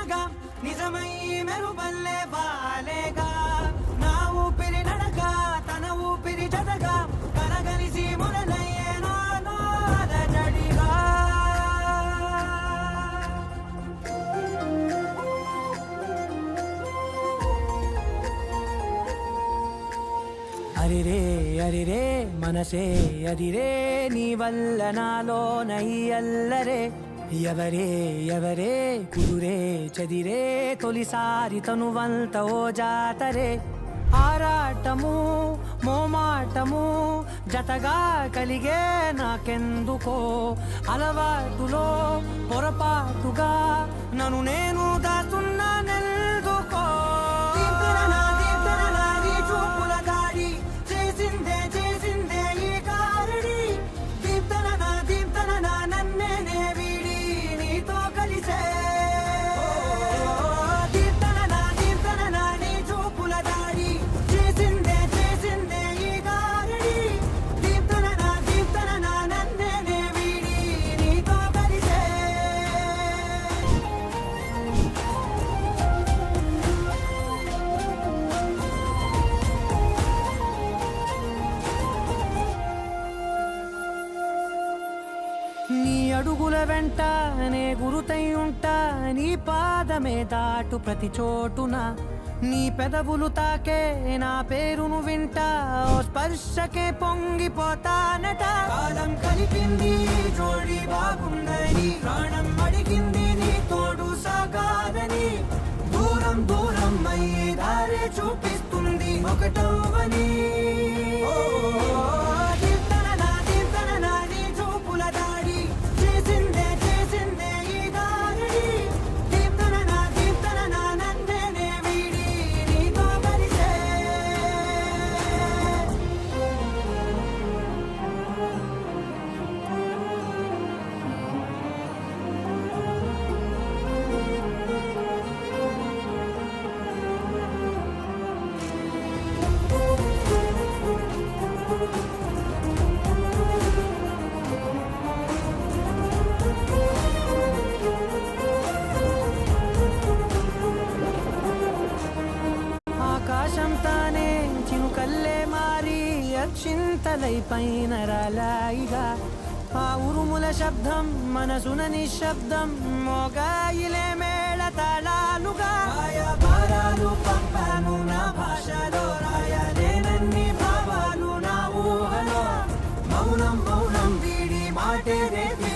కలగా నిజమై మెరుపల్లే వాలేగా నా ఊపిరి నడక తన ఊపిరి జతగా కలగలిసి మొదలయ్యే నాలో అలజడిగా అరిరే అరిరే మనసే అదిరే నీ వల్ల నాలో నై అల్లరే ఎవరే ఎవరే కుదురే చదిరే తొలిసారి తనువంత ఓ జాతరే ఆరాటము మోమాటము జతగా కలిగే నాకెందుకో అలవాటులో పొరపాటుగా నన్ను నేను దాస్తున్నా నెల్దుకో నీ అడుగుల వెంట నే గురుతై ఉంటా నీ పాదమే దాటు ప్రతి చోటున నీ పెదవులు తాకే నా పేరును వింటా ఓ స్పర్శకే పొంగిపోతానట కాలం కలిపింది జోడి బాగుందని ప్రాణం అడిగింది నీ తోడు సాగాలని దూరం దూరం అయ్యే దారే చూపిస్తుంది ఒకటవని ఆకాశం తానే చినుకల్లే మారి అక్షింతలై పైన రాలాయిగా ఆ ఉరుముల శబ్దం మనసున నిశ్శబ్దం మోగాయిలే మేళ తాళాలుగా భారాలు పంపాను నా భాషలో రాయలేనన్ని భావాలు నా ఊహలో మౌనం మౌనం వీడి మాటే రేపి